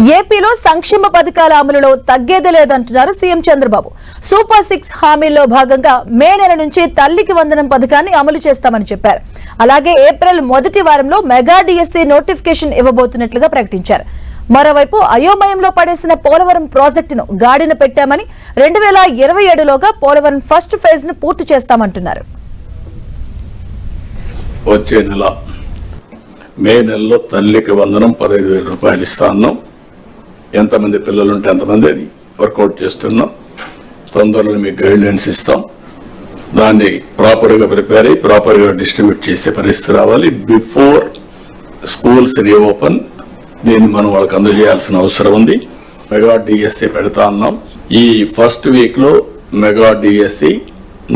ఏపీలో సంక్షేమ పథకాల అమలులో తగ్గేదే లేదంటున్నారు సీఎం చంద్రబాబు. సూపర్ 6 హామీల్లో భాగంగా మే నెల నుంచి తల్లికి వందనం పథకాన్ని అమలు చేస్తామని చెప్పారు. అలాగే ఏప్రిల్ మొదటి వారంలో మెగా డిఎస్సీ నోటిఫికేషన్ ఇవ్వబోతున్నట్లుగా ప్రకటించారు. మరోవైపు అయోమయంలో పడేసిన పోలవరం ప్రాజెక్టును గాడిన పెట్టామని 2027లోగా పోలవరం ఫస్ట్ ఫేజ్ ను పూర్తి చేస్తామంటున్నారు. వచ్చే నెల మే నెలలో తల్లికి వందనం 15,000 రూపాయలు ఇస్తాను. ఎంతమంది పిల్లలు ఉంటే అంతమంది అని వర్కౌట్ చేస్తున్నాం. తొందరలో మీకు గైడ్లైన్స్ ఇస్తాం. దాన్ని ప్రాపర్గా ప్రిపేర్ అయ్యి ప్రాపర్గా డిస్ట్రిబ్యూట్ చేసే పరిస్థితి రావాలి. బిఫోర్ స్కూల్స్ రీఓపెన్ దీన్ని మనం వాళ్ళకి అందజేయాల్సిన అవసరం ఉంది. మెగా డిఎస్సీ పెడతా ఉన్నాం. ఈ ఫస్ట్ వీక్ లో మెగా డిఎస్సీ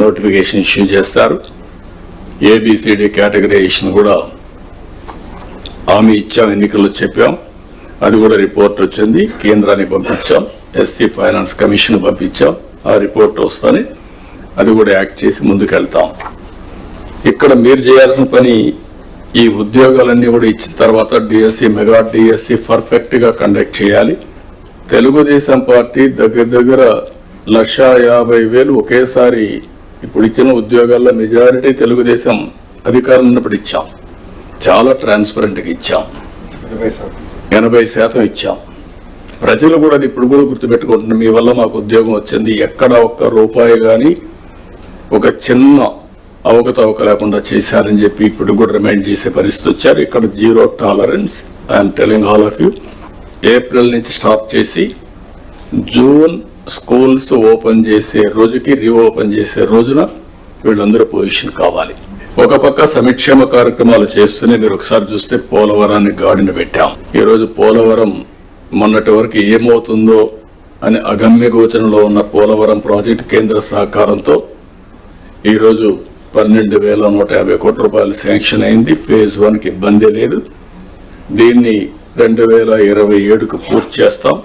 నోటిఫికేషన్ ఇష్యూ చేస్తారు. ఏబిసిడి కేటగరైజేషన్ కూడా హామీ ఇచ్చాం, ఎన్నికల్లో చెప్పాం. అది కూడా రిపోర్ట్ వచ్చింది, కేంద్రానికి పంపించాం. ఎస్సీ ఫైనాన్స్ కమిషన్ పంపించాం. ఆ రిపోర్ట్ వస్తానే అది కూడా యాక్ట్ చేసి ముందుకెళ్తాం. ఇక్కడ మీరు చేయాల్సిన పని ఈ ఉద్యోగాలన్నీ కూడా ఇచ్చిన తర్వాత డిఎస్సీ మెగా డిఎస్సీ పర్ఫెక్ట్ గా కండక్ట్ చేయాలి. తెలుగుదేశం పార్టీ దగ్గర 150,000 ఒకేసారి ఇప్పుడు ఇచ్చిన ఉద్యోగాల్లో మెజారిటీ తెలుగుదేశం అధికారం ఉన్నప్పుడు ఇచ్చాం. చాలా ట్రాన్స్పరెంట్ గా ఇచ్చాం. 80% ఇచ్చాం. ప్రజలు కూడా అది ఇప్పుడు కూడా గుర్తుపెట్టుకుంటున్నారు. మీ వల్ల మాకు ఉద్యోగం వచ్చింది, ఎక్కడ ఒక్క రూపాయి కానీ ఒక చిన్న అవకతవక లేకుండా చేశారని చెప్పి ఇప్పుడు కూడా రిమైండ్ చేసే పరిస్థితి వచ్చారు. ఇక్కడ 0 tolerance. I'm telling all of you. April నుంచి స్టార్ట్ చేసి జూన్ స్కూల్స్ ఓపెన్ చేసే రోజుకి రీఓపెన్ చేసే రోజున వీళ్ళందరూ పొజిషన్ కావాలి. ఒక పక్క సంక్షేమ కార్యక్రమాలు చేస్తూనే మీరు ఒకసారి చూస్తే పోలవరాన్ని గాడిన పెట్టాం. ఈరోజు పోలవరం మొన్నటి వరకు ఏమవుతుందో అని అగమ్య గోచరంలో ఉన్న పోలవరం ప్రాజెక్టు కేంద్ర సహకారంతో ఈరోజు 12,150 కోట్ల రూపాయలు శాంక్షన్ అయింది. ఫేజ్ 1కి ఇబ్బంది లేదు. దీన్ని 2027కు పూర్తి చేస్తాం.